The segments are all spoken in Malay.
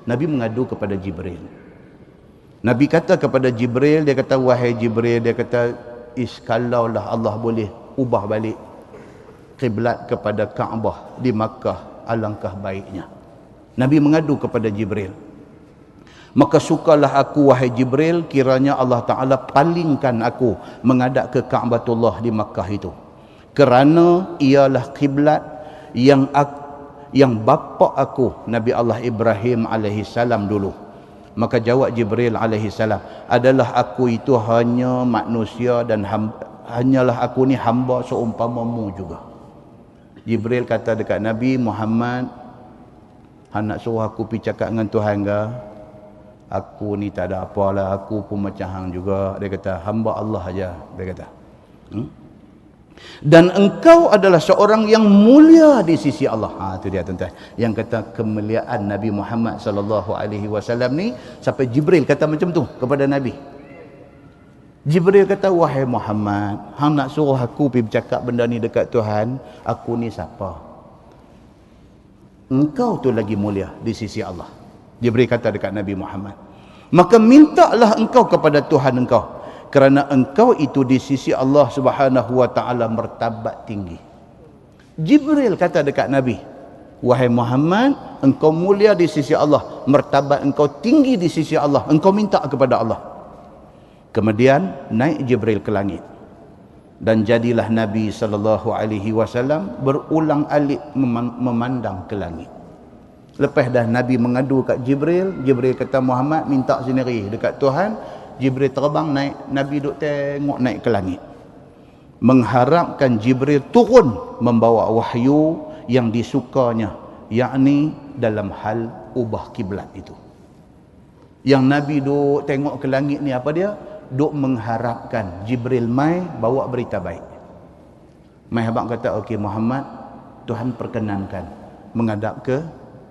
Nabi mengadu kepada Jibril. Nabi kata kepada Jibril, dia kata, wahai Jibril, dia kata, kalaulah Allah boleh ubah balik kiblat kepada Kaabah di Makkah, alangkah baiknya. Nabi mengadu kepada Jibril. Maka sukalah aku, wahai Jibril, kiranya Allah Ta'ala palingkan aku menghadap ke Ka'batullah di Makkah itu, kerana ialah kiblat yang bapa aku Nabi Allah Ibrahim alaihi salam dulu. Maka jawab Jibril alaihi salam, adalah aku itu hanya manusia dan hanyalah aku ni hamba seumpamamu juga. Jibril kata dekat Nabi Muhammad, hang nak suruh aku pergi cakap dengan Tuhan ke? Aku ni tak ada apalah, aku pun macam hang juga. Dia kata, hamba Allah aja. Dia kata. Dan engkau adalah seorang yang mulia di sisi Allah. Itu dia tuan-tuan. Yang kata kemuliaan Nabi Muhammad sallallahu alaihi wasallam ni, sampai Jibril kata macam tu kepada Nabi. Jibril kata, wahai Muhammad, hang nak suruh aku pergi bercakap benda ni dekat Tuhan, aku ni siapa? Engkau tu lagi mulia di sisi Allah. Jibril kata dekat Nabi Muhammad, maka mintalah engkau kepada Tuhan engkau, kerana engkau itu di sisi Allah Subhanahu wa taala martabat tinggi. Jibril kata dekat Nabi, wahai Muhammad, engkau mulia di sisi Allah, martabat engkau tinggi di sisi Allah, engkau minta kepada Allah. Kemudian naik Jibril ke langit, dan jadilah Nabi sallallahu alaihi wasallam berulang-alik memandang ke langit. Lepas dah Nabi mengadu kat Jibril, Jibril kata, Muhammad minta sendiri dekat Tuhan. Jibril terbang naik, Nabi duk tengok naik ke langit, mengharapkan Jibril turun membawa wahyu yang disukanya, yakni dalam hal ubah kiblat itu. Yang Nabi duk tengok ke langit ni apa dia? Duk mengharapkan Jibril mai bawa berita baik. Mai habaq kata, okey Muhammad, Tuhan perkenankan menghadap ke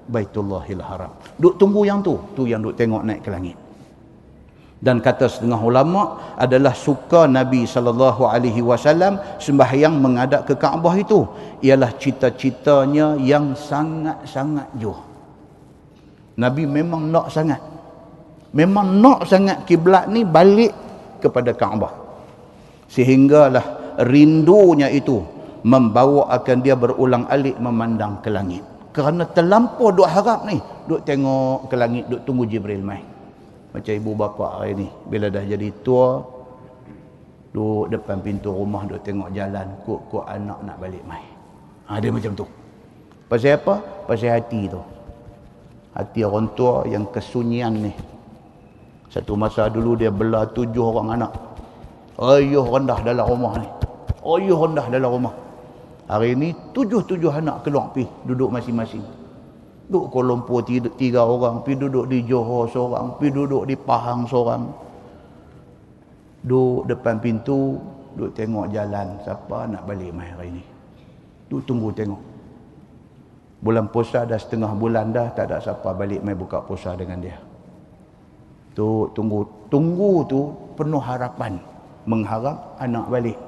Baitullahil Haram. Duk tunggu yang tu yang duk tengok naik ke langit. Dan kata setengah ulama, adalah suka Nabi sallallahu alaihi wasallam sembahyang menghadap ke Kaabah itu ialah cita-citanya yang sangat-sangat jauh. Nabi memang nak sangat kiblat ni balik kepada Kaabah, sehinggalah rindunya itu membawa akan dia berulang-alik memandang ke langit. Kerana terlampau duk harap ni, duk tengok ke langit, duk tunggu Jibril mai. Macam ibu bapa hari ni, bila dah jadi tua, duk depan pintu rumah, duk tengok jalan, kok anak nak balik mai. Dia macam tu. Pasal apa? Pasal hati tu. Hati orang tua yang kesunyian ni. Satu masa dulu dia bela 7 orang anak. Ayuh rendah dalam rumah ni. Ayuh rendah dalam rumah. Hari ni 7 anak keluar pergi duduk masing-masing. Duduk Kuala Lumpur 3 orang, pergi duduk di Johor seorang, pergi duduk di Pahang seorang. Duduk depan pintu, duduk tengok jalan, siapa nak balik mai hari ni. Duduk tunggu tengok. Bulan puasa dah setengah bulan dah, tak ada siapa balik mai buka puasa dengan dia. Tu tunggu tu penuh harapan, mengharap anak balik.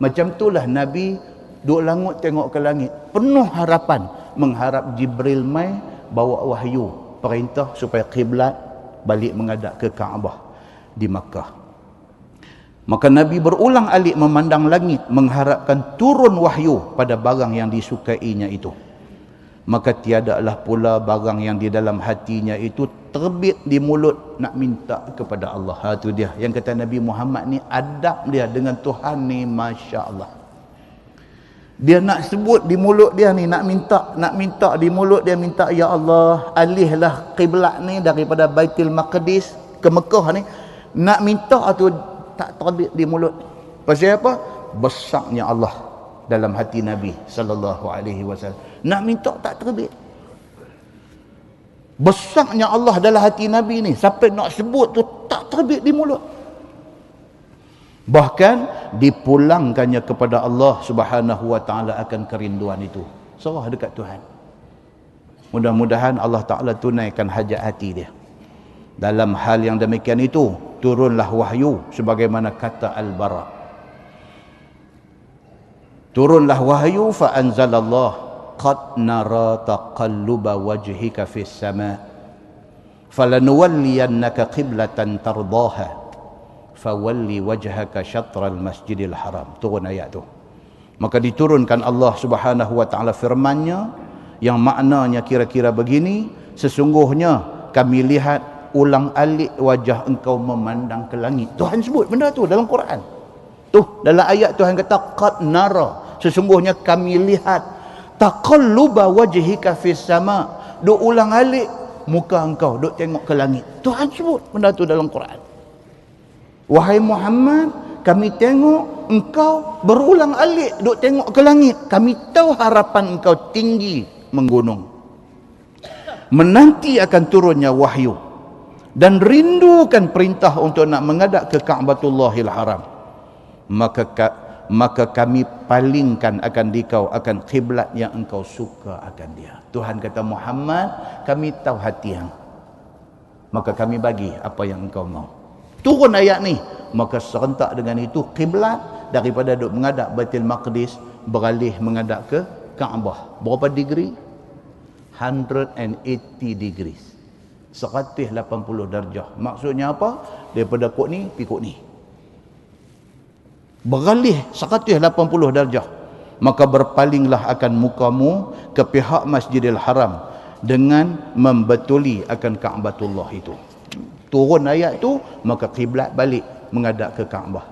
Macam itulah Nabi duk langut tengok ke langit, penuh harapan, mengharap Jibril mai bawa wahyu, perintah supaya kiblat balik menghadap ke Kaabah di Makkah. Maka Nabi berulang-alik memandang langit, mengharapkan turun wahyu pada barang yang disukainya itu. Maka tiadalah pula barang yang di dalam hatinya itu terbit di mulut nak minta kepada Allah. Itu dia yang kata Nabi Muhammad ni, adab dia dengan Tuhan ni Masya Allah. Dia nak sebut di mulut dia ni, nak minta di mulut dia, minta, ya Allah, alihlah kiblat ni daripada Baitul Maqdis ke Mekah ni. Nak minta tu tak terbit di mulut. Pasal apa? Besarnya Allah dalam hati Nabi sallallahu alaihi wasallam. Nak minta tak terbit. Besarnya Allah dalam hati Nabi ni, sampai nak sebut tu tak terbit di mulut. Bahkan dipulangkannya kepada Allah Subhanahu wa taala akan kerinduan itu. Serah dekat Tuhan. Mudah-mudahan Allah Taala tunaikan hajat hati dia. Dalam hal yang demikian itu, turunlah wahyu sebagaimana kata Al-Bara. Turunlah wahyu fa anzalallah qad nara taqalluba wajhika fis sama. falanuwalliyannaka qiblatan tardaha fawalli wajhaka syatral masjidil haram. Turun ayat tu. Maka diturunkan Allah Subhanahu wa taala firman-Nya yang maknanya kira-kira begini, sesungguhnya kami lihat ulang-alik wajah engkau memandang ke langit. Tuhan sebut benda tu dalam Quran. Tu dalam ayat Tuhan kata qad nara, sesungguhnya kami lihat taqalluba wajhika fis sama, duk ulang-alik muka engkau, duk tengok ke langit. Tuhan sebut benda tu dalam Quran. Wahai Muhammad, kami tengok engkau berulang-alik duk tengok ke langit. Kami tahu harapan engkau tinggi menggunung, menanti akan turunnya wahyu, dan rindukan perintah untuk nak menghadap ke Ka'batullahil Haram. Maka kami palingkan akan dikau akan kiblat yang engkau suka akan dia. Tuhan kata, Muhammad, kami tahu hati hang, maka kami bagi apa yang engkau mau. Turun ayat ni, maka serentak dengan itu kiblat daripada duk menghadap Baitul Maqdis beralih menghadap ke Kaabah. Berapa degree? 180 degrees. 180 darjah. Maksudnya apa? Daripada kok ni pergi kok ni. Beralih 180 darjah. Maka berpalinglah akan mukamu ke pihak Masjidil Haram dengan membetuli akan Ka'batullah itu. Turun ayat tu, maka kiblat balik menghadap ke Kaabah.